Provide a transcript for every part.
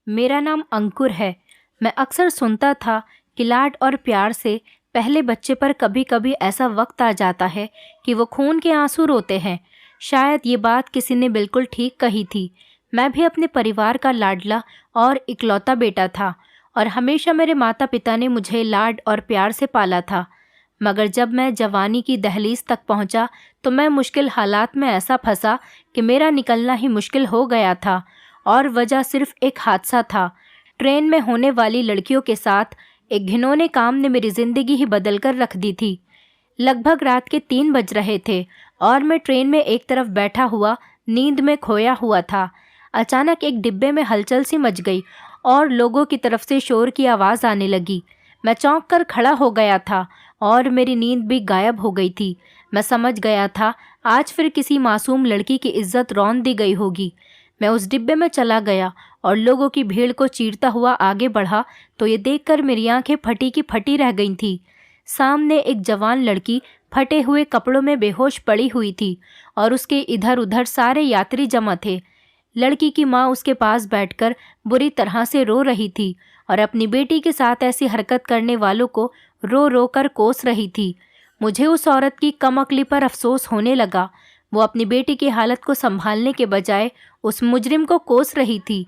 मेरा नाम अंकुर है। मैं अक्सर सुनता था कि लाड और प्यार से पहले बच्चे पर कभी कभी ऐसा वक्त आ जाता है कि वो खून के आंसू रोते हैं। शायद ये बात किसी ने बिल्कुल ठीक कही थी। मैं भी अपने परिवार का लाडला और इकलौता बेटा था और हमेशा मेरे माता पिता ने मुझे लाड और प्यार से पाला था। मगर जब मैं जवानी की दहलीज तक पहुंचा तो मैं मुश्किल हालात में ऐसा फंसा कि मेरा निकलना ही मुश्किल हो गया था, और वजह सिर्फ एक हादसा था। ट्रेन में होने वाली लड़कियों के साथ एक घिनौने काम ने मेरी जिंदगी ही बदल कर रख दी थी। लगभग रात के 3 बज रहे थे और मैं ट्रेन में एक तरफ बैठा हुआ नींद में खोया हुआ था। अचानक एक डिब्बे में हलचल सी मच गई और लोगों की तरफ से शोर की आवाज़ आने लगी। मैं चौंक कर खड़ा हो गया था और मेरी नींद भी गायब हो गई थी। मैं समझ गया था आज फिर किसी मासूम लड़की की इज्जत रौंद दी गई होगी। मैं उस डिब्बे में चला गया और लोगों की भीड़ को चीरता हुआ आगे बढ़ा तो ये देखकर मेरी आंखें फटी की फटी रह गई थी। सामने एक जवान लड़की फटे हुए कपड़ों में बेहोश पड़ी हुई थी और उसके इधर उधर सारे यात्री जमा थे। लड़की की माँ उसके पास बैठकर बुरी तरह से रो रही थी और अपनी बेटी के साथ ऐसी हरकत करने वालों को रो रो कर कोस रही थी। मुझे उस औरत की कमअक्ली पर अफसोस होने लगा। वो अपनी बेटी की हालत को संभालने के बजाय उस मुजरिम को कोस रही थी।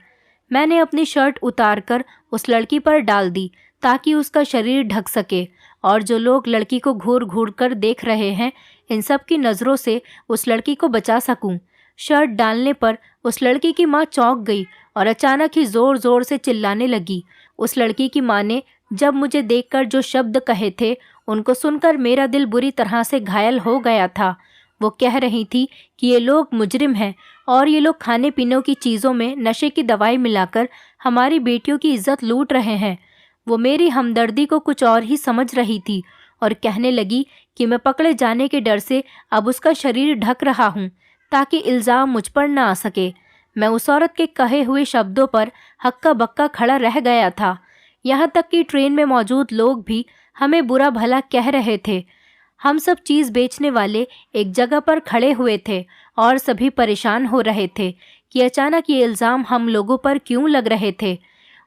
मैंने अपनी शर्ट उतारकर उस लड़की पर डाल दी ताकि उसका शरीर ढक सके, और जो लोग लड़की को घूर घूर कर देख रहे हैं इन सब की नज़रों से उस लड़की को बचा सकूं। शर्ट डालने पर उस लड़की की माँ चौंक गई और अचानक ही ज़ोर ज़ोर से चिल्लाने लगी। उस लड़की की माँ ने जब मुझे देखकर जो शब्द कहे थे उनको सुनकर मेरा दिल बुरी तरह से घायल हो गया था। वो कह रही थी कि ये लोग मुजरिम हैं और ये लोग खाने पीने की चीज़ों में नशे की दवाई मिलाकर हमारी बेटियों की इज्जत लूट रहे हैं। वो मेरी हमदर्दी को कुछ और ही समझ रही थी और कहने लगी कि मैं पकड़े जाने के डर से अब उसका शरीर ढक रहा हूँ ताकि इल्ज़ाम मुझ पर ना आ सके। मैं उस औरत के कहे हुए शब्दों पर हक्का बक्का खड़ा रह गया था। यहाँ तक कि ट्रेन में मौजूद लोग भी हमें बुरा भला कह रहे थे। हम सब चीज़ बेचने वाले एक जगह पर खड़े हुए थे और सभी परेशान हो रहे थे कि अचानक ये इल्ज़ाम हम लोगों पर क्यों लग रहे थे।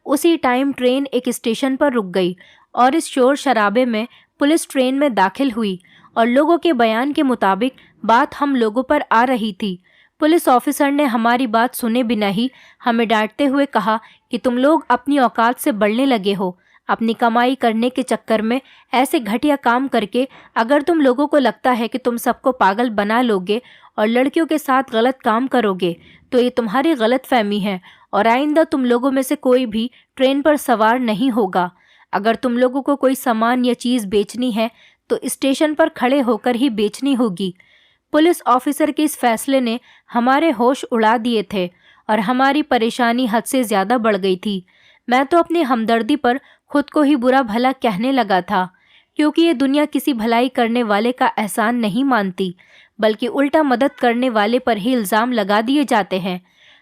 उसी टाइम ट्रेन एक स्टेशन पर रुक गई और इस शोर शराबे में पुलिस ट्रेन में दाखिल हुई और लोगों के बयान के मुताबिक बात हम लोगों पर आ रही थी। पुलिस ऑफिसर ने हमारी बात सुने बिना ही हमें डांटते हुए कहा कि तुम लोग अपनी औकात से बढ़ने लगे हो। अपनी कमाई करने के चक्कर में ऐसे घटिया काम करके अगर तुम लोगों को लगता है कि तुम सबको पागल बना लोगे और लड़कियों के साथ गलत काम करोगे तो ये तुम्हारी गलत फहमी है और आइंदा तुम लोगों में से कोई भी ट्रेन पर सवार नहीं होगा। अगर तुम लोगों को कोई सामान या चीज़ बेचनी है तो स्टेशन पर खड़े होकर ही बेचनी होगी। पुलिस ऑफिसर के इस फैसले ने हमारे होश उड़ा दिए थे और हमारी परेशानी हद से ज़्यादा बढ़ गई थी। मैं तो अपनी हमदर्दी पर खुद को ही बुरा भला कहने लगा था, क्योंकि ये दुनिया किसी भलाई करने वाले का एहसान नहीं मानती, बल्कि उल्टा मदद करने वाले पर ही इल्ज़ाम लगा दिए जाते हैं।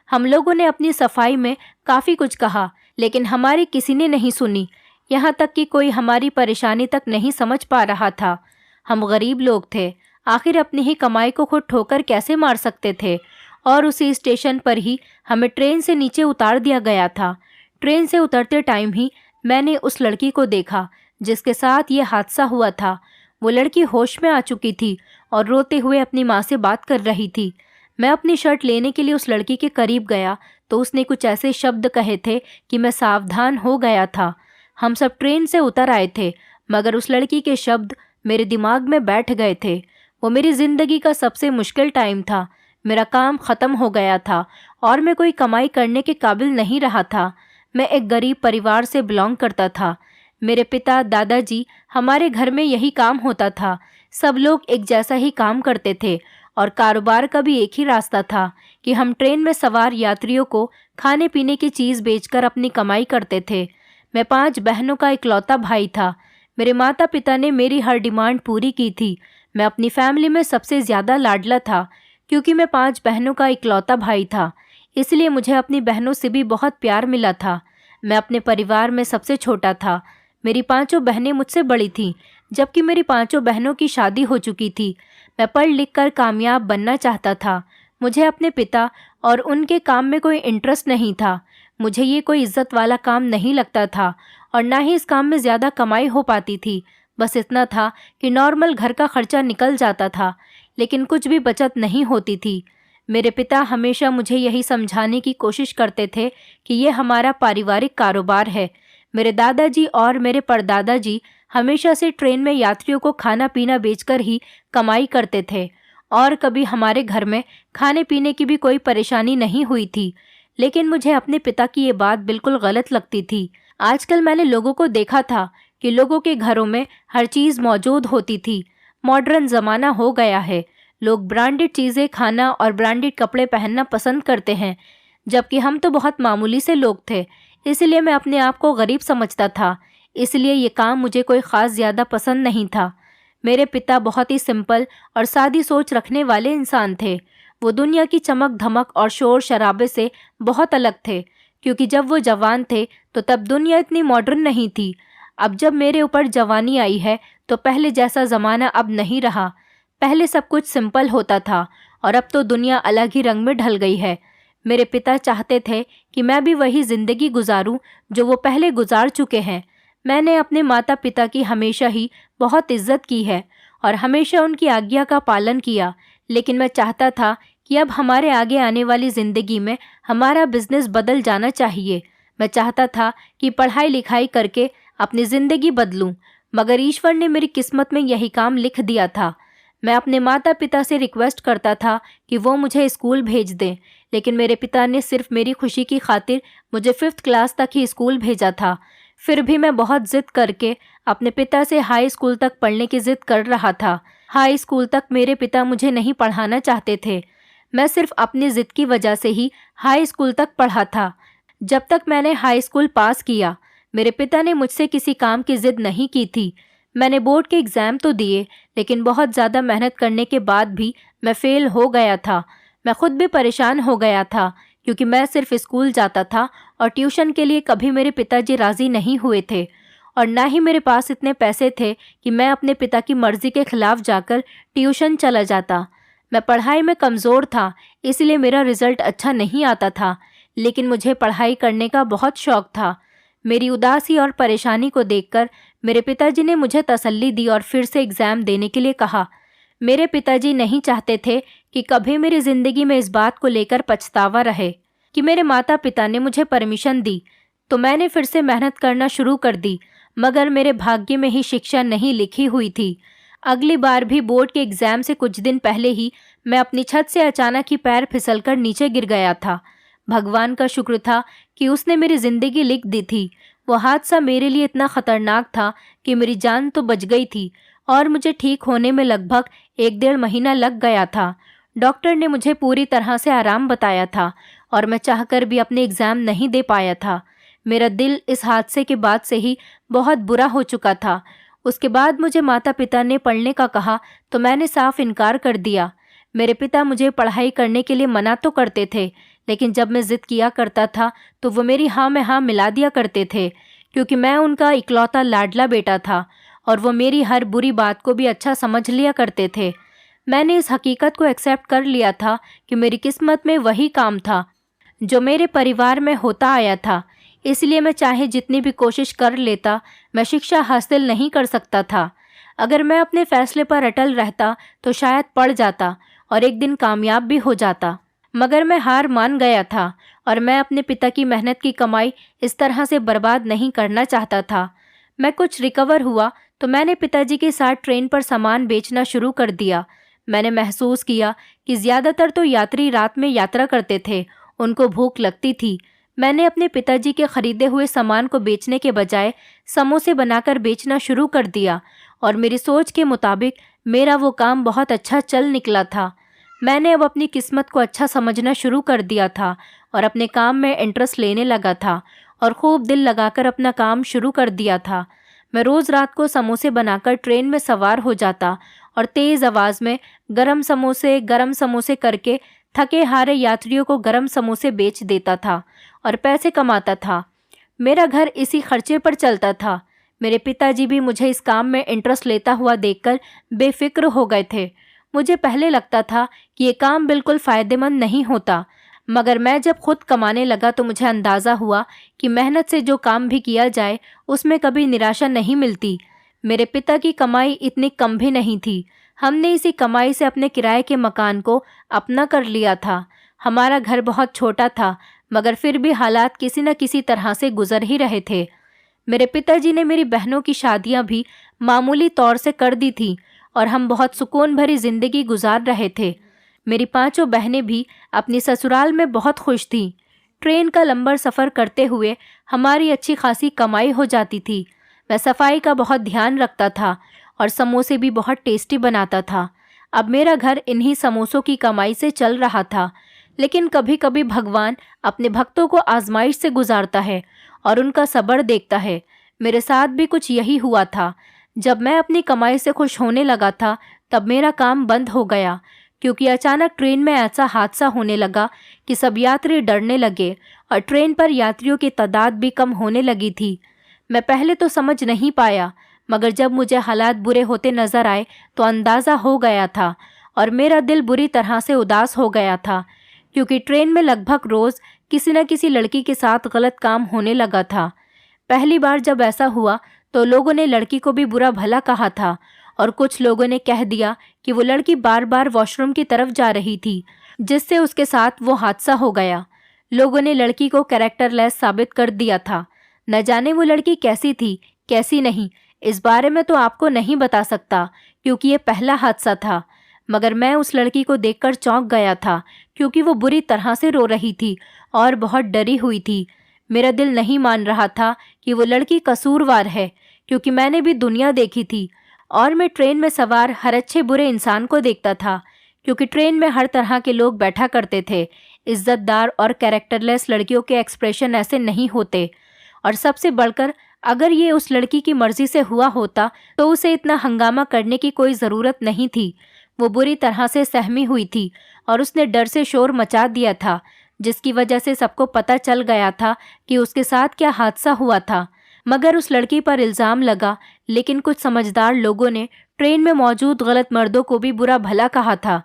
हम लोगों ने अपनी सफाई में काफ़ी कुछ कहा, लेकिन हमारी किसी ने नहीं सुनी। यहाँ तक कि कोई हमारी परेशानी तक नहीं समझ पा रहा था। हम गरीब लोग थे, आखिर अपनी ही कमाई को खुद ठोकर कैसे मार सकते थे। और उसी स्टेशन पर ही हमें ट्रेन से नीचे उतार दिया गया था। ट्रेन से उतरते टाइम ही मैंने उस लड़की को देखा जिसके साथ ये हादसा हुआ था। वो लड़की होश में आ चुकी थी और रोते हुए अपनी माँ से बात कर रही थी। मैं अपनी शर्ट लेने के लिए उस लड़की के करीब गया तो उसने कुछ ऐसे शब्द कहे थे कि मैं सावधान हो गया था। हम सब ट्रेन से उतर आए थे, मगर उस लड़की के शब्द मेरे दिमाग में बैठ गए थे। वो मेरी ज़िंदगी का सबसे मुश्किल टाइम था। मेरा काम ख़त्म हो गया था और मैं कोई कमाई करने के काबिल नहीं रहा था। मैं एक गरीब परिवार से बिलोंग करता था। मेरे पिता दादाजी, हमारे घर में यही काम होता था। सब लोग एक जैसा ही काम करते थे और कारोबार का भी एक ही रास्ता था कि हम ट्रेन में सवार यात्रियों को खाने पीने की चीज़ बेचकर अपनी कमाई करते थे। मैं 5 बहनों का इकलौता भाई था। मेरे माता पिता ने मेरी हर डिमांड पूरी की थी। मैं अपनी फैमिली में सबसे ज़्यादा लाडला था क्योंकि मैं 5 बहनों का इकलौता भाई था, इसलिए मुझे अपनी बहनों से भी बहुत प्यार मिला था। मैं अपने परिवार में सबसे छोटा था। मेरी 5 बहनें मुझसे बड़ी थीं, जबकि मेरी 5 बहनों की शादी हो चुकी थी। मैं पढ़ लिख कर कामयाब बनना चाहता था। मुझे अपने पिता और उनके काम में कोई इंटरेस्ट नहीं था। मुझे ये कोई इज्जत वाला काम नहीं लगता था और ना ही इस काम में ज़्यादा कमाई हो पाती थी। बस इतना था कि नॉर्मल घर का खर्चा निकल जाता था, लेकिन कुछ भी बचत नहीं होती थी। मेरे पिता हमेशा मुझे यही समझाने की कोशिश करते थे कि ये हमारा पारिवारिक कारोबार है। मेरे दादाजी और मेरे परदादाजी हमेशा से ट्रेन में यात्रियों को खाना पीना बेचकर ही कमाई करते थे और कभी हमारे घर में खाने पीने की भी कोई परेशानी नहीं हुई थी। लेकिन मुझे अपने पिता की ये बात बिल्कुल गलत लगती थी। आजकल मैंने लोगों को देखा था कि लोगों के घरों में हर चीज़ मौजूद होती थी। मॉडर्न ज़माना हो गया है, लोग ब्रांडेड चीज़ें खाना और ब्रांडेड कपड़े पहनना पसंद करते हैं, जबकि हम तो बहुत मामूली से लोग थे। इसलिए मैं अपने आप को गरीब समझता था, इसलिए ये काम मुझे कोई ख़ास ज़्यादा पसंद नहीं था। मेरे पिता बहुत ही सिंपल और सादी सोच रखने वाले इंसान थे। वो दुनिया की चमक धमक और शोर शराबे से बहुत अलग थे, क्योंकि जब वो जवान थे तो तब दुनिया इतनी मॉडर्न नहीं थी। अब जब मेरे ऊपर जवानी आई है तो पहले जैसा ज़माना अब नहीं रहा। पहले सब कुछ सिंपल होता था और अब तो दुनिया अलग ही रंग में ढल गई है। मेरे पिता चाहते थे कि मैं भी वही ज़िंदगी गुजारूं जो वो पहले गुजार चुके हैं। मैंने अपने माता पिता की हमेशा ही बहुत इज्जत की है और हमेशा उनकी आज्ञा का पालन किया, लेकिन मैं चाहता था कि अब हमारे आगे आने वाली ज़िंदगी में हमारा बिजनेस बदल जाना चाहिए। मैं चाहता था कि पढ़ाई लिखाई करके अपनी ज़िंदगी बदलूं, मगर ईश्वर ने मेरी किस्मत में यही काम लिख दिया था। मैं अपने माता पिता से रिक्वेस्ट करता था कि वो मुझे स्कूल भेज दें, लेकिन मेरे पिता ने सिर्फ मेरी खुशी की खातिर मुझे 5th क्लास तक ही स्कूल भेजा था। फिर भी मैं बहुत ज़िद करके अपने पिता से हाई स्कूल तक पढ़ने की ज़िद कर रहा था। हाई स्कूल तक मेरे पिता मुझे नहीं पढ़ाना चाहते थे। मैं सिर्फ अपनी ज़िद की वजह से ही हाई स्कूल तक पढ़ा था। जब तक मैंने हाई स्कूल पास किया, मेरे पिता ने मुझसे किसी काम की ज़िद नहीं की थी। मैंने बोर्ड के एग्ज़ाम तो दिए, लेकिन बहुत ज़्यादा मेहनत करने के बाद भी मैं फ़ेल हो गया था। मैं खुद भी परेशान हो गया था, क्योंकि मैं सिर्फ स्कूल जाता था और ट्यूशन के लिए कभी मेरे पिताजी राज़ी नहीं हुए थे, और ना ही मेरे पास इतने पैसे थे कि मैं अपने पिता की मर्ज़ी के ख़िलाफ़ जाकर ट्यूशन चला जाता। मैं पढ़ाई में कमज़ोर था, इसलिए मेरा रिज़ल्ट अच्छा नहीं आता था, लेकिन मुझे पढ़ाई करने का बहुत शौक़ था। मेरी उदासी और परेशानी को देखकर मेरे पिताजी ने मुझे तसल्ली दी और फिर से एग्ज़ाम देने के लिए कहा। मेरे पिताजी नहीं चाहते थे कि कभी मेरी ज़िंदगी में इस बात को लेकर पछतावा रहे। कि मेरे माता पिता ने मुझे परमिशन दी तो मैंने फिर से मेहनत करना शुरू कर दी, मगर मेरे भाग्य में ही शिक्षा नहीं लिखी हुई थी। अगली बार भी बोर्ड के एग्ज़ाम से कुछ दिन पहले ही मैं अपनी छत से अचानक ही पैर फिसलकर नीचे गिर गया था। भगवान का शुक्र था कि उसने मेरी ज़िंदगी लिख दी थी। वो हादसा मेरे लिए इतना ख़तरनाक था कि मेरी जान तो बच गई थी और मुझे ठीक होने में लगभग 1-1.5 महीना लग गया था। डॉक्टर ने मुझे पूरी तरह से आराम बताया था और मैं चाहकर भी अपने एग्ज़ाम नहीं दे पाया था। मेरा दिल इस हादसे के बाद से ही बहुत बुरा हो चुका था। उसके बाद मुझे माता पिता ने पढ़ने का कहा तो मैंने साफ इनकार कर दिया। मेरे पिता मुझे पढ़ाई करने के लिए मना तो करते थे, लेकिन जब मैं ज़िद किया करता था तो वो मेरी हाँ में हाँ मिला दिया करते थे, क्योंकि मैं उनका इकलौता लाडला बेटा था और वो मेरी हर बुरी बात को भी अच्छा समझ लिया करते थे। मैंने इस हकीकत को एक्सेप्ट कर लिया था कि मेरी किस्मत में वही काम था जो मेरे परिवार में होता आया था। इसलिए मैं चाहे जितनी भी कोशिश कर लेता, मैं शिक्षा हासिल नहीं कर सकता था। अगर मैं अपने फैसले पर अटल रहता तो शायद पढ़ जाता और एक दिन कामयाब भी हो जाता, मगर मैं हार मान गया था और मैं अपने पिता की मेहनत की कमाई इस तरह से बर्बाद नहीं करना चाहता था। मैं कुछ रिकवर हुआ तो मैंने पिताजी के साथ ट्रेन पर सामान बेचना शुरू कर दिया। मैंने महसूस किया कि ज़्यादातर तो यात्री रात में यात्रा करते थे, उनको भूख लगती थी। मैंने अपने पिताजी के खरीदे हुए सामान को बेचने के बजाय समोसे बनाकर बेचना शुरू कर दिया और मेरी सोच के मुताबिक मेरा वो काम बहुत अच्छा चल निकला था। मैंने अब अपनी किस्मत को अच्छा समझना शुरू कर दिया था और अपने काम में इंटरेस्ट लेने लगा था और खूब दिल लगाकर अपना काम शुरू कर दिया था। मैं रोज़ रात को समोसे बनाकर ट्रेन में सवार हो जाता और तेज़ आवाज़ में गरम समोसे करके थके हारे यात्रियों को गरम समोसे बेच देता था और पैसे कमाता था। मेरा घर इसी खर्चे पर चलता था। मेरे पिताजी भी मुझे इस काम में इंटरेस्ट लेता हुआ देखकर बेफिक्र हो गए थे। मुझे पहले लगता था कि ये काम बिल्कुल फ़ायदेमंद नहीं होता, मगर मैं जब खुद कमाने लगा तो मुझे अंदाज़ा हुआ कि मेहनत से जो काम भी किया जाए उसमें कभी निराशा नहीं मिलती। मेरे पिता की कमाई इतनी कम भी नहीं थी। हमने इसी कमाई से अपने किराए के मकान को अपना कर लिया था। हमारा घर बहुत छोटा था, मगर फिर भी हालात किसी न किसी तरह से गुजर ही रहे थे। मेरे पिताजी ने मेरी बहनों की शादियां भी मामूली तौर से कर दी थी और हम बहुत सुकून भरी जिंदगी गुजार रहे थे। मेरी 5 बहनें भी अपनी ससुराल में बहुत खुश थीं। ट्रेन का लंबा सफ़र करते हुए हमारी अच्छी खासी कमाई हो जाती थी। मैं सफाई का बहुत ध्यान रखता था और समोसे भी बहुत टेस्टी बनाता था। अब मेरा घर इन्हीं समोसों की कमाई से चल रहा था। लेकिन कभी कभी भगवान अपने भक्तों को आजमाइश से गुजारता है और उनका सब्र देखता है। मेरे साथ भी कुछ यही हुआ था। जब मैं अपनी कमाई से खुश होने लगा था तब मेरा काम बंद हो गया, क्योंकि अचानक ट्रेन में ऐसा हादसा होने लगा कि सब यात्री डरने लगे और ट्रेन पर यात्रियों की तादाद भी कम होने लगी थी। मैं पहले तो समझ नहीं पाया, मगर जब मुझे हालात बुरे होते नजर आए तो अंदाज़ा हो गया था और मेरा दिल बुरी तरह से उदास हो गया था, क्योंकि ट्रेन में लगभग रोज़ किसी न किसी लड़की के साथ गलत काम होने लगा था। पहली बार जब ऐसा हुआ तो लोगों ने लड़की को भी बुरा भला कहा था और कुछ लोगों ने कह दिया कि वो लड़की बार बार वॉशरूम की तरफ जा रही थी, जिससे उसके साथ वो हादसा हो गया। लोगों ने लड़की को कैरेक्टरलेस साबित कर दिया था। न जाने वो लड़की कैसी थी कैसी नहीं, इस बारे में तो आपको नहीं बता सकता, क्योंकि ये पहला हादसा था। मगर मैं उस लड़की को देखकर चौंक गया था, क्योंकि वो बुरी तरह से रो रही थी और बहुत डरी हुई थी। मेरा दिल नहीं मान रहा था कि वो लड़की कसूरवार है, क्योंकि मैंने भी दुनिया देखी थी और मैं ट्रेन में सवार हर अच्छे बुरे इंसान को देखता था, क्योंकि ट्रेन में हर तरह के लोग बैठा करते थे। इज्जतदार और कैरेक्टरलेस लड़कियों के एक्सप्रेशन ऐसे नहीं होते। और सबसे बढ़कर, अगर ये उस लड़की की मर्जी से हुआ होता तो उसे इतना हंगामा करने की कोई ज़रूरत नहीं थी। वो बुरी तरह से सहमी हुई थी और उसने डर से शोर मचा दिया था, जिसकी वजह से सबको पता चल गया था कि उसके साथ क्या हादसा हुआ था। मगर उस लड़की पर इल्ज़ाम लगा, लेकिन कुछ समझदार लोगों ने ट्रेन में मौजूद गलत मर्दों को भी बुरा भला कहा था।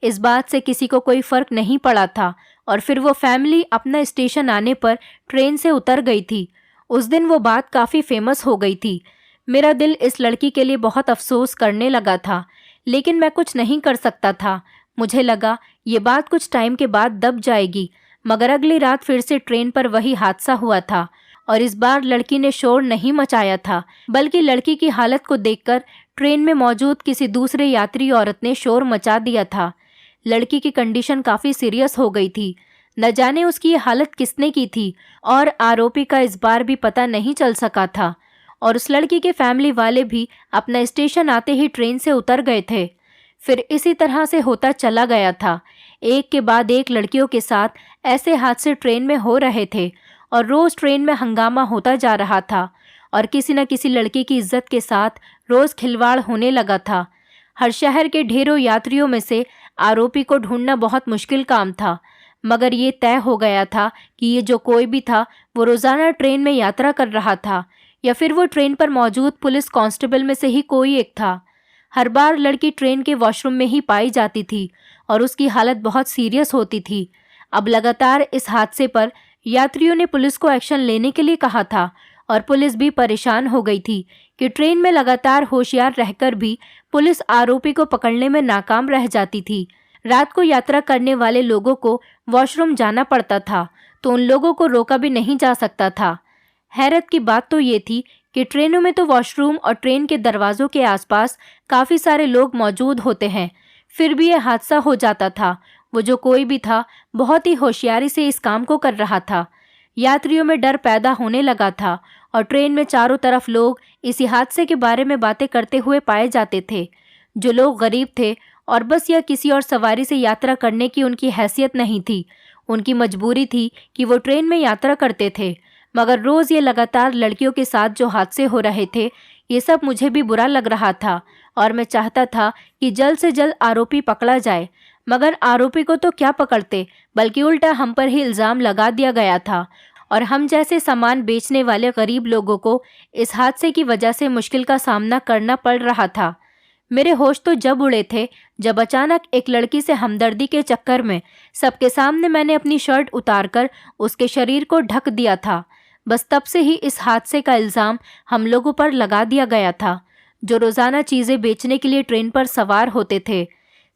इस बात से किसी को कोई फ़र्क नहीं पड़ा था और फिर वो फैमिली अपना स्टेशन आने पर ट्रेन से उतर गई थी। उस दिन वो बात काफ़ी फेमस हो गई थी। मेरा दिल इस लड़की के लिए बहुत अफसोस करने लगा था, लेकिन मैं कुछ नहीं कर सकता था। मुझे लगा ये बात कुछ टाइम के बाद दब जाएगी, मगर अगली रात फिर से ट्रेन पर वही हादसा हुआ था और इस बार लड़की ने शोर नहीं मचाया था, बल्कि लड़की की हालत को देखकर ट्रेन में मौजूद किसी दूसरे यात्री औरत ने शोर मचा दिया था। लड़की की कंडीशन काफ़ी सीरियस हो गई थी। न जाने उसकी ये हालत किसने की थी और आरोपी का इस बार भी पता नहीं चल सका था। और उस लड़की के फैमिली वाले भी अपना स्टेशन आते ही ट्रेन से उतर गए थे। फिर इसी तरह से होता चला गया था। एक के बाद एक लड़कियों के साथ ऐसे हादसे ट्रेन में हो रहे थे और रोज़ ट्रेन में हंगामा होता जा रहा था और किसी न किसी लड़की की इज्जत के साथ रोज़ खिलवाड़ होने लगा था। हर शहर के ढेरों यात्रियों में से आरोपी को ढूंढना बहुत मुश्किल काम था, मगर ये तय हो गया था कि ये जो कोई भी था वो रोज़ाना ट्रेन में यात्रा कर रहा था या फिर वो ट्रेन पर मौजूद पुलिस कांस्टेबल में से ही कोई एक था। हर बार लड़की ट्रेन के वॉशरूम में ही पाई जाती थी और उसकी हालत बहुत सीरियस होती थी। अब लगातार इस हादसे पर यात्रियों ने पुलिस को एक्शन लेने के लिए कहा था और पुलिस भी परेशान हो गई थी कि ट्रेन में लगातार होशियार रहकर भी पुलिस आरोपी को पकड़ने में नाकाम रह जाती थी। रात को यात्रा करने वाले लोगों को वॉशरूम जाना पड़ता था तो उन लोगों को रोका भी नहीं जा सकता था। हैरत की बात तो ये थी कि ट्रेनों में तो वॉशरूम और ट्रेन के दरवाज़ों के आसपास काफ़ी सारे लोग मौजूद होते हैं, फिर भी यह हादसा हो जाता था। वो जो कोई भी था बहुत ही होशियारी से इस काम को कर रहा था। यात्रियों में डर पैदा होने लगा था और ट्रेन में चारों तरफ लोग इसी हादसे के बारे में बातें करते हुए पाए जाते थे। जो लोग गरीब थे और बस या किसी और सवारी से यात्रा करने की उनकी हैसियत नहीं थी, उनकी मजबूरी थी कि वो ट्रेन में यात्रा करते थे। मगर रोज़ ये लगातार लड़कियों के साथ जो हादसे हो रहे थे, ये सब मुझे भी बुरा लग रहा था और मैं चाहता था कि जल्द से जल्द आरोपी पकड़ा जाए। मगर आरोपी को तो क्या पकड़ते, बल्कि उल्टा हम पर ही इल्ज़ाम लगा दिया गया था और हम जैसे सामान बेचने वाले गरीब लोगों को इस हादसे की वजह से मुश्किल का सामना करना पड़ रहा था। मेरे होश तो जब उड़े थे जब अचानक एक लड़की से हमदर्दी के चक्कर में सबके सामने मैंने अपनी शर्ट उतारकर उसके शरीर को ढक दिया था। बस तब से ही इस हादसे का इल्ज़ाम हम लोगों पर लगा दिया गया था, जो रोज़ाना चीज़ें बेचने के लिए ट्रेन पर सवार होते थे।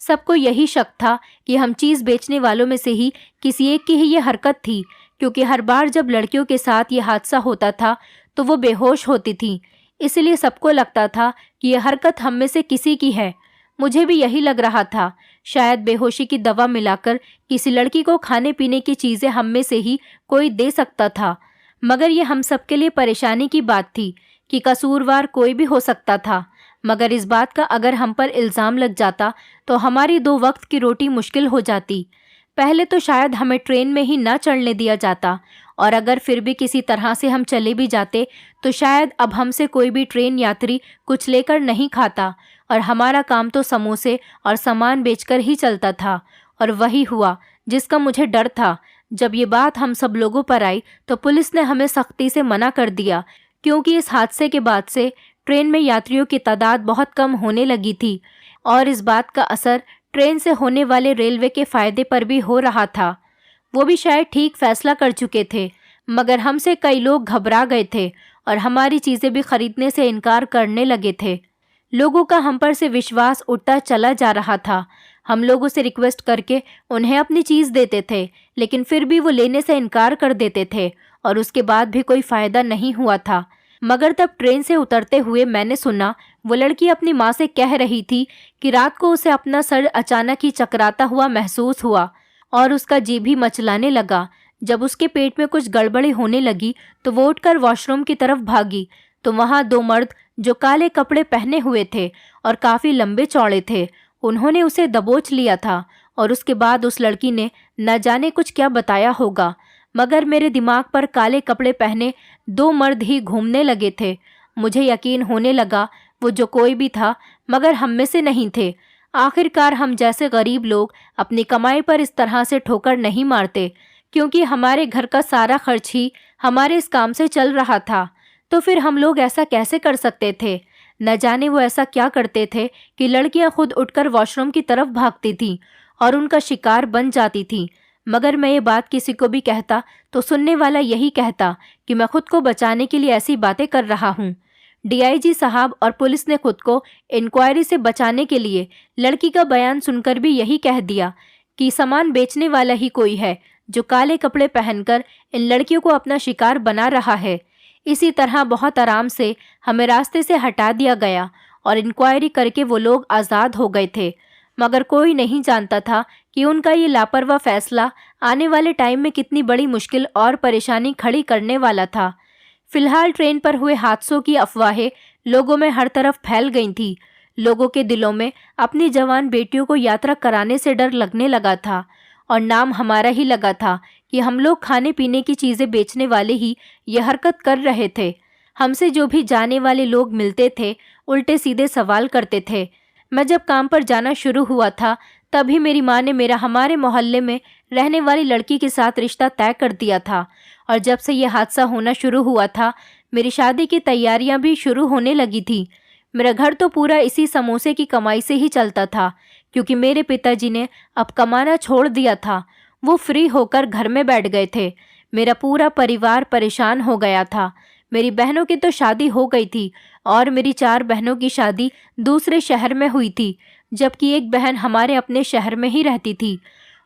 सबको यही शक था कि हम चीज़ बेचने वालों में से ही किसी एक की ही ये हरकत थी, क्योंकि हर बार जब लड़कियों के साथ ये हादसा होता था तो वो बेहोश होती थीं। इसलिए सबको लगता था कि यह हरकत हम में से किसी की है। मुझे भी यही लग रहा था। शायद बेहोशी की दवा मिलाकर किसी लड़की को खाने पीने की चीज़ें हम में से ही कोई दे सकता था। मगर ये हम सबके लिए परेशानी की बात थी कि कसूरवार कोई भी हो सकता था। मगर इस बात का अगर हम पर इल्ज़ाम लग जाता तो हमारी 2 वक्त की रोटी मुश्किल हो जाती। पहले तो शायद हमें ट्रेन में ही न चढ़ने दिया जाता, और अगर फिर भी किसी तरह से हम चले भी जाते तो शायद अब हमसे कोई भी ट्रेन यात्री कुछ लेकर नहीं खाता, और हमारा काम तो समोसे और सामान बेचकर ही चलता था। और वही हुआ जिसका मुझे डर था। जब ये बात हम सब लोगों पर आई तो पुलिस ने हमें सख्ती से मना कर दिया, क्योंकि इस हादसे के बाद से ट्रेन में यात्रियों की तादाद बहुत कम होने लगी थी, और इस बात का असर ट्रेन से होने वाले रेलवे के फ़ायदे पर भी हो रहा था। वो भी शायद ठीक फैसला कर चुके थे, मगर हमसे कई लोग घबरा गए थे और हमारी चीज़ें भी खरीदने से इनकार करने लगे थे। लोगों का हम पर से विश्वास उठता चला जा रहा था। हम लोगों से रिक्वेस्ट करके उन्हें अपनी चीज़ देते थे, लेकिन फिर भी वो लेने से इनकार कर देते थे, और उसके बाद भी कोई फ़ायदा नहीं हुआ था। मगर तब ट्रेन से उतरते हुए मैंने सुना वो लड़की अपनी माँ से कह रही थी कि रात को उसे अपना सर अचानक ही चकराता हुआ महसूस हुआ और उसका जी भी मचलाने लगा। जब उसके पेट में कुछ गड़बड़ी होने लगी तो वो उठकर वॉशरूम की तरफ भागी, तो वहाँ 2 मर्द जो काले कपड़े पहने हुए थे और काफ़ी लंबे चौड़े थे, उन्होंने उसे दबोच लिया था। और उसके बाद उस लड़की ने न जाने कुछ क्या बताया होगा, मगर मेरे दिमाग पर काले कपड़े पहने 2 मर्द ही घूमने लगे थे। मुझे यकीन होने लगा वो जो कोई भी था मगर हम में से नहीं थे। आखिरकार हम जैसे गरीब लोग अपनी कमाई पर इस तरह से ठोकर नहीं मारते, क्योंकि हमारे घर का सारा खर्च ही हमारे इस काम से चल रहा था। तो फिर हम लोग ऐसा कैसे कर सकते थे? न जाने वो ऐसा क्या करते थे कि लड़कियां खुद उठकर वॉशरूम की तरफ भागती थीं और उनका शिकार बन जाती थीं। मगर मैं ये बात किसी को भी कहता तो सुनने वाला यही कहता कि मैं खुद को बचाने के लिए ऐसी बातें कर रहा हूँ। डीआईजी साहब और पुलिस ने खुद को इंक्वायरी से बचाने के लिए लड़की का बयान सुनकर भी यही कह दिया कि सामान बेचने वाला ही कोई है जो काले कपड़े पहनकर इन लड़कियों को अपना शिकार बना रहा है। इसी तरह बहुत आराम से हमें रास्ते से हटा दिया गया और इंक्वायरी करके वो लोग आज़ाद हो गए थे। मगर कोई नहीं जानता था कि उनका ये लापरवाह फैसला आने वाले टाइम में कितनी बड़ी मुश्किल और परेशानी खड़ी करने वाला था। फिलहाल ट्रेन पर हुए हादसों की अफवाहें लोगों में हर तरफ फैल गई थी। लोगों के दिलों में अपनी जवान बेटियों को यात्रा कराने से डर लगने लगा था, और नाम हमारा ही लगा था कि हम लोग खाने पीने की चीज़ें बेचने वाले ही ये हरकत कर रहे थे। हमसे जो भी जाने वाले लोग मिलते थे उल्टे सीधे सवाल करते थे। मैं जब काम पर जाना शुरू हुआ था तभी मेरी माँ ने मेरा हमारे मोहल्ले में रहने वाली लड़की के साथ रिश्ता तय कर दिया था, और जब से यह हादसा होना शुरू हुआ था मेरी शादी की तैयारियां भी शुरू होने लगी थी। मेरा घर तो पूरा इसी समोसे की कमाई से ही चलता था, क्योंकि मेरे पिताजी ने अब कमाना छोड़ दिया था। वो फ्री होकर घर में बैठ गए थे। मेरा पूरा परिवार परेशान हो गया था। मेरी बहनों की तो शादी हो गई थी और मेरी 4 बहनों की शादी दूसरे शहर में हुई थी, जबकि एक बहन हमारे अपने शहर में ही रहती थी।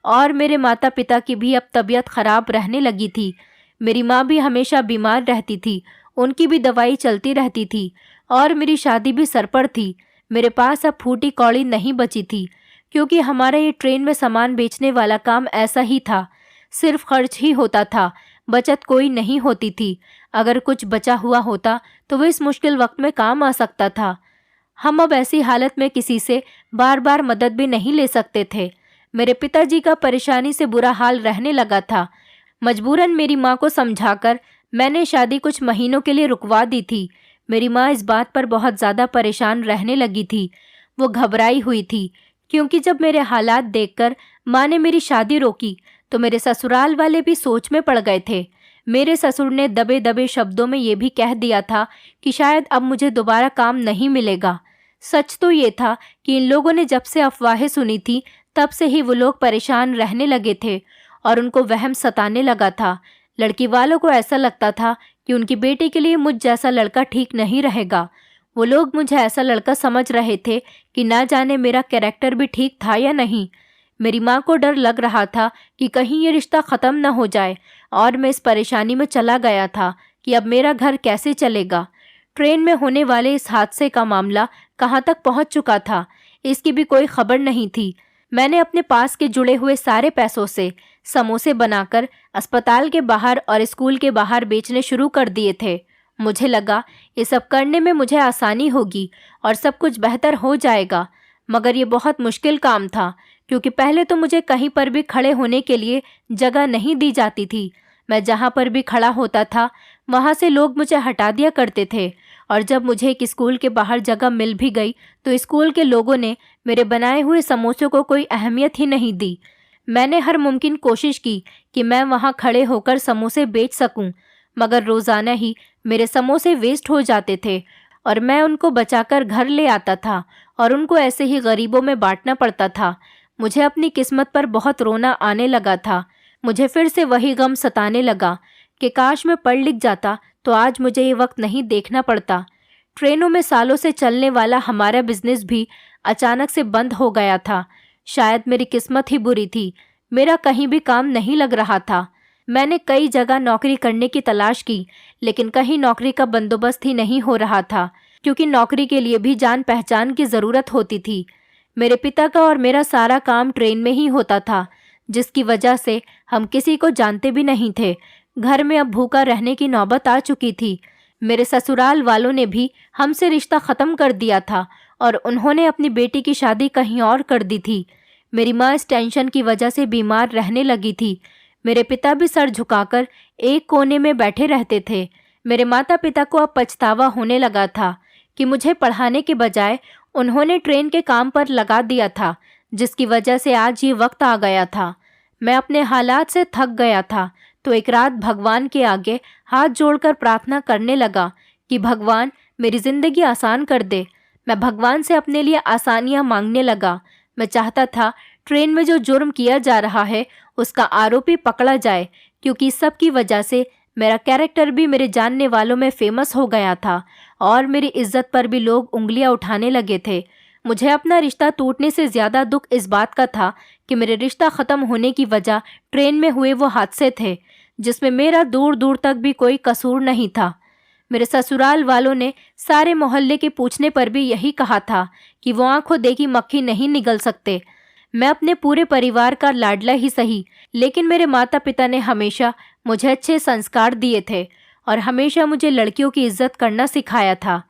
और मेरे माता पिता की भी अब तबीयत खराब रहने लगी थी। मेरी माँ भी हमेशा बीमार रहती थी, उनकी भी दवाई चलती रहती थी, और मेरी शादी भी सर पर थी। मेरे पास अब फूटी कौड़ी नहीं बची थी, क्योंकि हमारा ये ट्रेन में सामान बेचने वाला काम ऐसा ही था, सिर्फ खर्च ही होता था, बचत कोई नहीं होती थी। अगर कुछ बचा हुआ होता तो वो इस मुश्किल वक्त में काम आ सकता था। हम अब ऐसी हालत में किसी से बार बार मदद भी नहीं ले सकते थे। मेरे पिताजी का परेशानी से बुरा हाल रहने लगा था। मजबूरन मेरी माँ को समझाकर मैंने शादी कुछ महीनों के लिए रुकवा दी थी। मेरी माँ इस बात पर बहुत ज़्यादा परेशान रहने लगी थी। वो घबराई हुई थी, क्योंकि जब मेरे हालात देखकर माँ ने मेरी शादी रोकी तो मेरे ससुराल वाले भी सोच में पड़ गए थे। मेरे ससुर ने दबे दबे शब्दों में ये भी कह दिया था कि शायद अब मुझे दोबारा काम नहीं मिलेगा। सच तो ये था कि इन लोगों ने जब से अफवाहें सुनी थी तब से ही वो लोग परेशान रहने लगे थे और उनको वहम सताने लगा था। लड़की वालों को ऐसा लगता था कि उनकी बेटी के लिए मुझ जैसा लड़का ठीक नहीं रहेगा। वो लोग मुझे ऐसा लड़का समझ रहे थे कि ना जाने मेरा कैरेक्टर भी ठीक था या नहीं। मेरी माँ को डर लग रहा था कि कहीं ये रिश्ता ख़त्म न हो जाए और मैं इस परेशानी में चला गया था कि अब मेरा घर कैसे चलेगा। ट्रेन में होने वाले इस हादसे का मामला कहाँ तक पहुँच चुका था, इसकी भी कोई खबर नहीं थी। मैंने अपने पास के जुड़े हुए सारे पैसों से समोसे बनाकर अस्पताल के बाहर और स्कूल के बाहर बेचने शुरू कर दिए थे। मुझे लगा ये सब करने में मुझे आसानी होगी और सब कुछ बेहतर हो जाएगा, मगर ये बहुत मुश्किल काम था क्योंकि पहले तो मुझे कहीं पर भी खड़े होने के लिए जगह नहीं दी जाती थी। मैं जहाँ पर भी खड़ा होता था वहाँ से लोग मुझे हटा दिया करते थे और जब मुझे एक स्कूल के बाहर जगह मिल भी गई तो स्कूल के लोगों ने मेरे बनाए हुए समोसों को कोई अहमियत ही नहीं दी। मैंने हर मुमकिन कोशिश की कि मैं वहाँ खड़े होकर समोसे बेच सकूं, मगर रोज़ाना ही मेरे समोसे वेस्ट हो जाते थे और मैं उनको बचाकर घर ले आता था और उनको ऐसे ही गरीबों में बांटना पड़ता था। मुझे अपनी किस्मत पर बहुत रोना आने लगा था। मुझे फिर से वही गम सताने लगा कि काश मैं पढ़ लिख जाता तो आज मुझे ये वक्त नहीं देखना पड़ता। ट्रेनों में सालों से चलने वाला हमारा बिजनेस भी अचानक से बंद हो गया था। शायद मेरी किस्मत ही बुरी थी, मेरा कहीं भी काम नहीं लग रहा था। मैंने कई जगह नौकरी करने की तलाश की, लेकिन कहीं नौकरी का बंदोबस्त ही नहीं हो रहा था क्योंकि नौकरी के लिए भी जान पहचान की ज़रूरत होती थी। मेरे पिता का और मेरा सारा काम ट्रेन में ही होता था, जिसकी वजह से हम किसी को जानते भी नहीं थे। घर में अब भूखा रहने की नौबत आ चुकी थी। मेरे ससुराल वालों ने भी हमसे रिश्ता ख़त्म कर दिया था और उन्होंने अपनी बेटी की शादी कहीं और कर दी थी। मेरी माँ इस टेंशन की वजह से बीमार रहने लगी थी। मेरे पिता भी सर झुकाकर एक कोने में बैठे रहते थे। मेरे माता पिता को अब पछतावा होने लगा था कि मुझे पढ़ाने के बजाय उन्होंने ट्रेन के काम पर लगा दिया था, जिसकी वजह से आज ये वक्त आ गया था। मैं अपने हालात से थक गया था तो एक रात भगवान के आगे हाथ जोड़कर प्रार्थना करने लगा कि भगवान मेरी ज़िंदगी आसान कर दे। मैं भगवान से अपने लिए आसानियाँ मांगने लगा। मैं चाहता था ट्रेन में जो जुर्म किया जा रहा है उसका आरोपी पकड़ा जाए, क्योंकि सब की वजह से मेरा कैरेक्टर भी मेरे जानने वालों में फेमस हो गया था और मेरी इज्जत पर भी लोग उंगलियां उठाने लगे थे। मुझे अपना रिश्ता टूटने से ज़्यादा दुख इस बात का था कि मेरे रिश्ता ख़त्म होने की वजह ट्रेन में हुए वो हादसे थे, जिसमें मेरा दूर दूर तक भी कोई कसूर नहीं था। मेरे ससुराल वालों ने सारे मोहल्ले के पूछने पर भी यही कहा था कि वो आंखों देखी मक्खी नहीं निगल सकते। मैं अपने पूरे परिवार का लाडला ही सही, लेकिन मेरे माता पिता ने हमेशा मुझे अच्छे संस्कार दिए थे और हमेशा मुझे लड़कियों की इज्जत करना सिखाया था।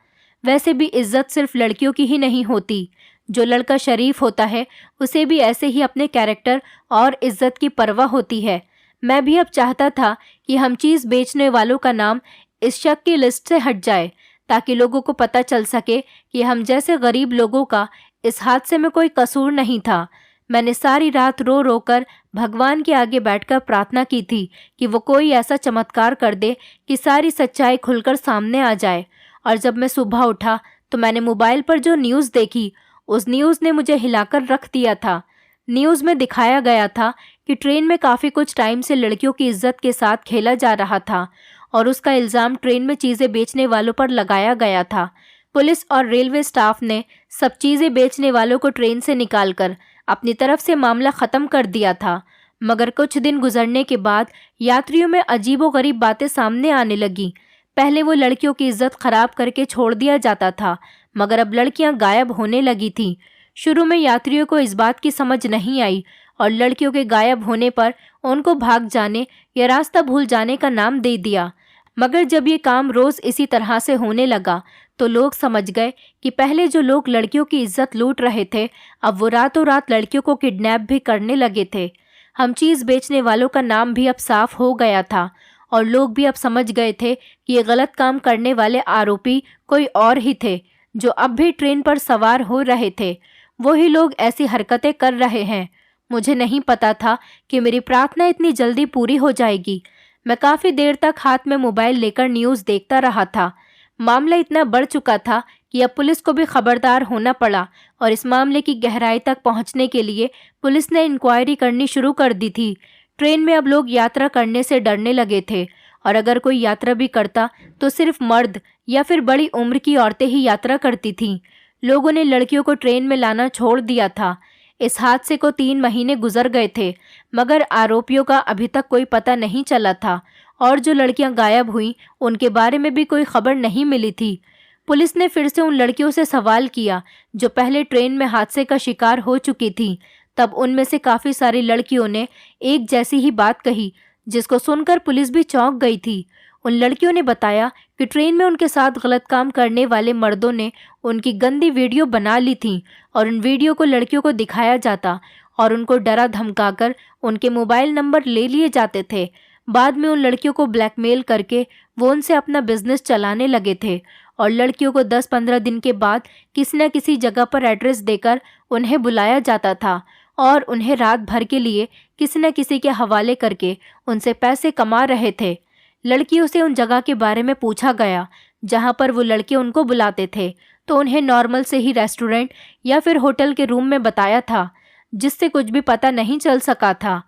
वैसे भी इज्जत सिर्फ लड़कियों की ही नहीं होती। जो लड़का शरीफ होता है उसे भी ऐसे ही अपने कैरेक्टर और इज्जत की परवाह होती है। मैं भी अब चाहता था कि हम चीज़ बेचने वालों का नाम इस शक की लिस्ट से हट जाए, ताकि लोगों को पता चल सके कि हम जैसे गरीब लोगों का इस हादसे में कोई कसूर नहीं था। मैंने सारी रात रो रो कर भगवान के आगे बैठकर प्रार्थना की थी कि वो कोई ऐसा चमत्कार कर दे कि सारी सच्चाई खुलकर सामने आ जाए। और जब मैं सुबह उठा तो मैंने मोबाइल पर जो न्यूज़ देखी, उस न्यूज़ ने मुझे हिलाकर रख दिया था। न्यूज़ में दिखाया गया था कि ट्रेन में काफ़ी कुछ टाइम से लड़कियों की इज्जत के साथ खेला जा रहा था और उसका इल्ज़ाम ट्रेन में चीज़ें बेचने वालों पर लगाया गया था। पुलिस और रेलवे स्टाफ ने सब चीज़ें बेचने वालों को ट्रेन से निकालकर अपनी तरफ से मामला ख़त्म कर दिया था। मगर कुछ दिन गुजरने के बाद यात्रियों में अजीबोगरीब बातें सामने आने लगीं। पहले वो लड़कियों की इज्जत खराब करके छोड़ दिया जाता था, मगर अब लड़कियां गायब होने लगी थीं। शुरू में यात्रियों को इस बात की समझ नहीं आई और लड़कियों के गायब होने पर उनको भाग जाने या रास्ता भूल जाने का नाम दे दिया। मगर जब ये काम रोज़ इसी तरह से होने लगा तो लोग समझ गए कि पहले जो लोग लड़कियों की इज्जत लूट रहे थे, अब वो रातों रात लड़कियों को किडनैप भी करने लगे थे। हम चीज़ बेचने वालों का नाम भी अब साफ हो गया था और लोग भी अब समझ गए थे कि ये गलत काम करने वाले आरोपी कोई और ही थे, जो अब भी ट्रेन पर सवार हो रहे थे। वही लोग ऐसी हरकतें कर रहे हैं। मुझे नहीं पता था कि मेरी प्रार्थना इतनी जल्दी पूरी हो जाएगी। मैं काफ़ी देर तक हाथ में मोबाइल लेकर न्यूज़ देखता रहा था। मामला इतना बढ़ चुका था कि अब पुलिस को भी खबरदार होना पड़ा और इस मामले की गहराई तक पहुंचने के लिए पुलिस ने इंक्वायरी करनी शुरू कर दी थी। ट्रेन में अब लोग यात्रा करने से डरने लगे थे और अगर कोई यात्रा भी करता तो सिर्फ मर्द या फिर बड़ी उम्र की औरतें ही यात्रा करती थीं। लोगों ने लड़कियों को ट्रेन में लाना छोड़ दिया था। इस हादसे को 3 महीने गुजर गए थे मगर आरोपियों का अभी तक कोई पता नहीं चला था और जो लड़कियां गायब हुईं उनके बारे में भी कोई खबर नहीं मिली थी। पुलिस ने फिर से उन लड़कियों से सवाल किया जो पहले ट्रेन में हादसे का शिकार हो चुकी थीं। तब उनमें से काफ़ी सारी लड़कियों ने एक जैसी ही बात कही जिसको सुनकर पुलिस भी चौंक गई थी। उन लड़कियों ने बताया कि ट्रेन में उनके साथ गलत काम करने वाले मर्दों ने उनकी गंदी वीडियो बना ली थी और उन वीडियो को लड़कियों को दिखाया जाता और उनको डरा धमकाकर उनके मोबाइल नंबर ले लिए जाते थे। बाद में उन लड़कियों को ब्लैकमेल करके वो उनसे अपना बिजनेस चलाने लगे थे और लड़कियों को 10-15 दिन के बाद किसी न किसी जगह पर एड्रेस देकर उन्हें बुलाया जाता था और उन्हें रात भर के लिए किसी न किसी के हवाले करके उनसे पैसे कमा रहे थे। लड़कियों से उन जगह के बारे में पूछा गया जहां पर वो लड़के उनको बुलाते थे तो उन्हें नॉर्मल से ही रेस्टोरेंट या फिर होटल के रूम में बताया था जिससे कुछ भी पता नहीं चल सका था।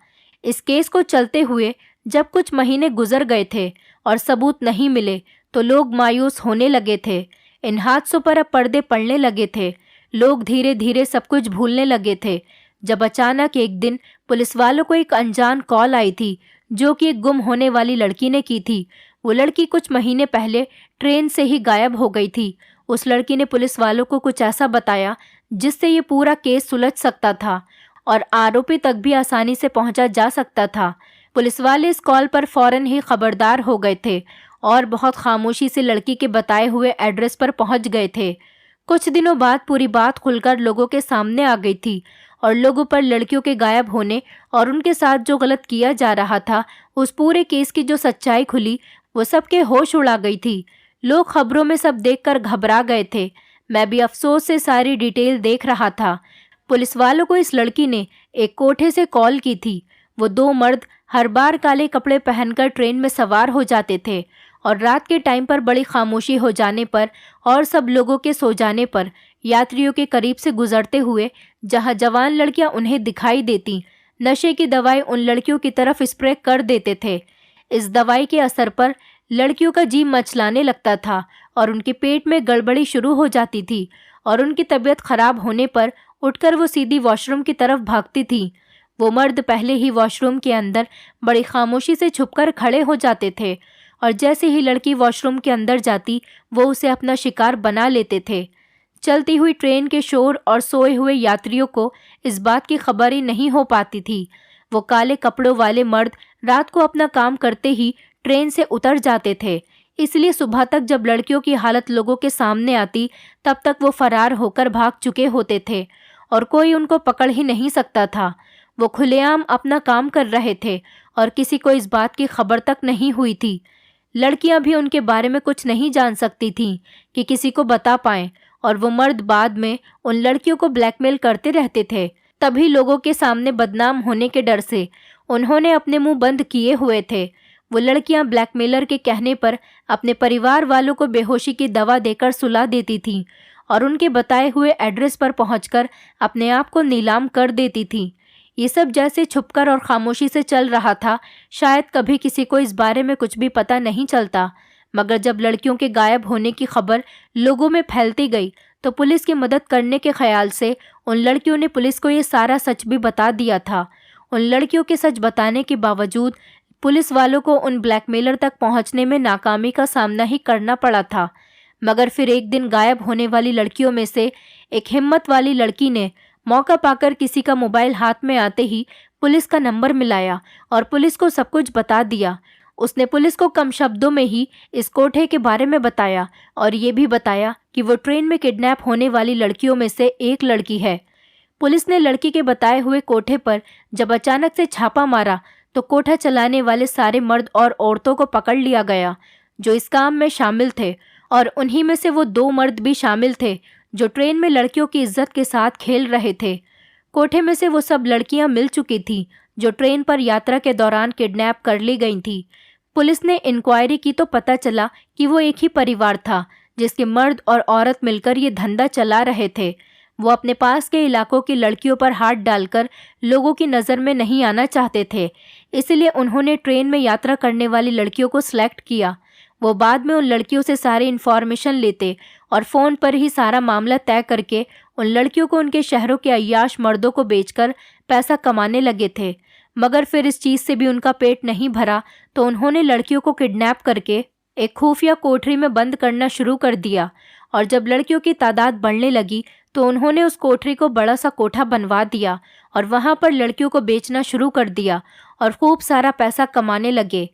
इस केस को चलते हुए जब कुछ महीने गुजर गए थे और सबूत नहीं मिले तो लोग मायूस होने लगे थे। इन हादसों पर अब पर्दे पड़ने लगे थे। लोग धीरे धीरे सब कुछ भूलने लगे थे जब अचानक एक दिन पुलिस वालों को एक अनजान कॉल आई थी जो कि एक गुम होने वाली लड़की ने की थी। वो लड़की कुछ महीने पहले ट्रेन से ही गायब हो गई थी। उस लड़की ने पुलिस वालों को कुछ ऐसा बताया जिससे ये पूरा केस सुलझ सकता था और आरोपी तक भी आसानी से पहुंचा जा सकता था। पुलिस वाले इस कॉल पर फौरन ही खबरदार हो गए थे और बहुत खामोशी से लड़की के बताए हुए एड्रेस पर पहुंच गए थे। कुछ दिनों बाद पूरी बात खुलकर लोगों के सामने आ गई थी और लोगों पर लड़कियों के गायब होने और उनके साथ जो गलत किया जा रहा था उस पूरे केस की जो सच्चाई खुली वो सबके होश उड़ा गई थी। लोग खबरों में सब देखकर घबरा गए थे। मैं भी अफसोस से सारी डिटेल देख रहा था। पुलिस वालों को इस लड़की ने एक कोठे से कॉल की थी। वो 2 मर्द हर बार काले कपड़े पहनकर ट्रेन में सवार हो जाते थे और रात के टाइम पर बड़ी खामोशी हो जाने पर और सब लोगों के सो जाने पर यात्रियों के करीब से गुजरते हुए जहां जवान लड़कियां उन्हें दिखाई देती नशे की दवाई उन लड़कियों की तरफ स्प्रे कर देते थे। इस दवाई के असर पर लड़कियों का जी मचलाने लगता था और उनके पेट में गड़बड़ी शुरू हो जाती थी और उनकी तबीयत खराब होने पर उठकर वो सीधी वॉशरूम की तरफ भागती थी। वो मर्द पहले ही वॉशरूम के अंदर बड़ी खामोशी से छुपकर खड़े हो जाते थे और जैसे ही लड़की वॉशरूम के अंदर जाती वो उसे अपना शिकार बना लेते थे। चलती हुई ट्रेन के शोर और सोए हुए यात्रियों को इस बात की खबर ही नहीं हो पाती थी। वो काले कपड़ों वाले मर्द रात को अपना काम करते ही ट्रेन से उतर जाते थे, इसलिए सुबह तक जब लड़कियों की हालत लोगों के सामने आती तब तक वो फरार होकर भाग चुके होते थे और कोई उनको पकड़ ही नहीं सकता था। वो खुलेआम अपना काम कर रहे थे और किसी को इस बात की खबर तक नहीं हुई थी। लड़कियां भी उनके बारे में कुछ नहीं जान सकती थीं कि किसी को बता पाएं और वो मर्द बाद में उन लड़कियों को ब्लैकमेल करते रहते थे। तभी लोगों के सामने बदनाम होने के डर से उन्होंने अपने मुंह बंद किए हुए थे। वो लड़कियां ब्लैकमेलर के कहने पर अपने परिवार वालों को बेहोशी की दवा देकर सुला देती थीं और उनके बताए हुए एड्रेस पर पहुंचकर अपने आप को नीलाम कर देती थीं। ये सब जैसे छुपकर और खामोशी से चल रहा था। शायद कभी किसी को इस बारे में कुछ भी पता नहीं चलता, मगर जब लड़कियों के गायब होने की खबर लोगों में फैलती गई तो पुलिस की मदद करने के ख्याल से उन लड़कियों ने पुलिस को ये सारा सच भी बता दिया था। उन लड़कियों के सच बताने के बावजूद पुलिस वालों को उन ब्लैकमेलर तक पहुंचने में नाकामी का सामना ही करना पड़ा था। मगर फिर एक दिन गायब होने वाली लड़कियों में से एक हिम्मत वाली लड़की ने मौका पाकर किसी का मोबाइल हाथ में आते ही पुलिस का नंबर मिलाया और पुलिस को सब कुछ बता दिया। उसने पुलिस को कम शब्दों में ही इस कोठे के बारे में बताया और ये भी बताया कि वो ट्रेन में किडनैप होने वाली लड़कियों में से एक लड़की है। पुलिस ने लड़की के बताए हुए कोठे पर जब अचानक से छापा मारा तो कोठा चलाने वाले सारे मर्द और औरतों को पकड़ लिया गया जो इस काम में शामिल थे और उन्हीं में से वो 2 मर्द भी शामिल थे जो ट्रेन में लड़कियों की इज्जत के साथ खेल रहे थे। कोठे में से वो सब लड़कियां मिल चुकी थीं जो ट्रेन पर यात्रा के दौरान किडनैप कर ली गई थीं। पुलिस ने इंक्वायरी की तो पता चला कि वो एक ही परिवार था जिसके मर्द और औरत मिलकर ये धंधा चला रहे थे। वो अपने पास के इलाकों की लड़कियों पर हाथ डालकर लोगों की नज़र में नहीं आना चाहते थे, इसलिए उन्होंने ट्रेन में यात्रा करने वाली लड़कियों को सिलेक्ट किया। वो बाद में उन लड़कियों से सारी इन्फॉर्मेशन लेते और फ़ोन पर ही सारा मामला तय करके उन लड़कियों को उनके शहरों के अय्याश मर्दों को बेचकर पैसा कमाने लगे थे। मगर फिर इस चीज़ से भी उनका पेट नहीं भरा, तो उन्होंने लड़कियों को किडनैप करके एक खुफिया कोठरी में बंद करना शुरू कर दिया। और जब लड़कियों की तादाद बढ़ने लगी तो उन्होंने उस कोठरी को बड़ा सा कोठा बनवा दिया और वहाँ पर लड़कियों को बेचना शुरू कर दिया और खूब सारा पैसा कमाने लगे।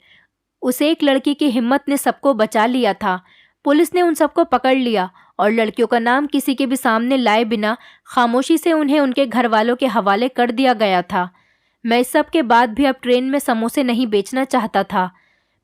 उस एक लड़की की हिम्मत ने सबको बचा लिया था। पुलिस ने उन सबको पकड़ लिया और लड़कियों का नाम किसी के भी सामने लाए बिना खामोशी से उन्हें उनके घर वालों के हवाले कर दिया गया था। मैं इस सब के बाद भी अब ट्रेन में समोसे नहीं बेचना चाहता था।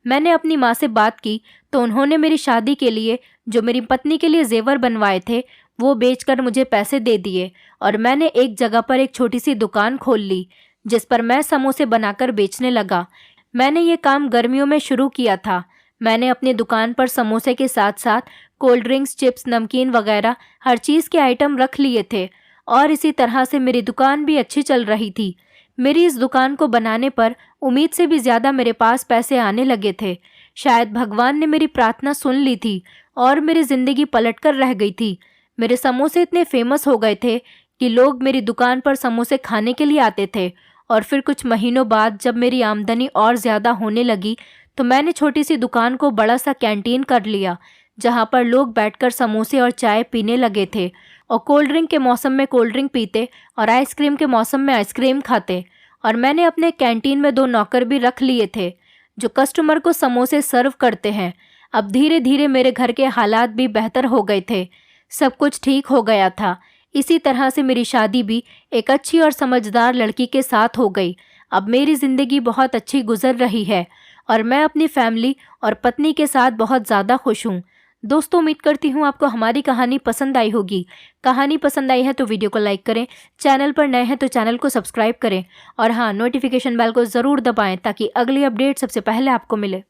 मैंने अपनी माँ से बात की तो उन्होंने मेरी शादी के लिए जो मेरी पत्नी के लिए जेवर बनवाए थे वो बेचकर मुझे पैसे दे दिए और मैंने एक जगह पर एक छोटी सी दुकान खोल ली जिस पर मैं समोसे बनाकर बेचने लगा। मैंने ये काम गर्मियों में शुरू किया था। मैंने अपनी दुकान पर समोसे के साथ साथ कोल्ड ड्रिंक्स, चिप्स, नमकीन वगैरह हर चीज़ के आइटम रख लिए थे और इसी तरह से मेरी दुकान भी अच्छी चल रही थी। मेरी इस दुकान को बनाने पर उम्मीद से भी ज़्यादा मेरे पास पैसे आने लगे थे। शायद भगवान ने मेरी प्रार्थना सुन ली थी और मेरी ज़िंदगी पलटकर रह गई थी। मेरे समोसे इतने फेमस हो गए थे कि लोग मेरी दुकान पर समोसे खाने के लिए आते थे। और फिर कुछ महीनों बाद जब मेरी आमदनी और ज़्यादा होने लगी तो मैंने छोटी सी दुकान को बड़ा सा कैंटीन कर लिया जहाँ पर लोग बैठकर समोसे और चाय पीने लगे थे और कोल्ड ड्रिंक के मौसम में कोल्ड ड्रिंक पीते और आइसक्रीम के मौसम में आइसक्रीम खाते। और मैंने अपने कैंटीन में 2 नौकर भी रख लिए थे जो कस्टमर को समोसे सर्व करते हैं। अब धीरे धीरे मेरे घर के हालात भी बेहतर हो गए थे, सब कुछ ठीक हो गया था। इसी तरह से मेरी शादी भी एक अच्छी और समझदार लड़की के साथ हो गई। अब मेरी ज़िंदगी बहुत अच्छी गुजर रही है और मैं अपनी फैमिली और पत्नी के साथ बहुत ज़्यादा खुश हूँ। दोस्तों, उम्मीद करती हूँ आपको हमारी कहानी पसंद आई होगी। कहानी पसंद आई है तो वीडियो को लाइक करें, चैनल पर नए हैं तो चैनल को सब्सक्राइब करें और हाँ, नोटिफिकेशन बेल को ज़रूर दबाएं ताकि अगली अपडेट सबसे पहले आपको मिले।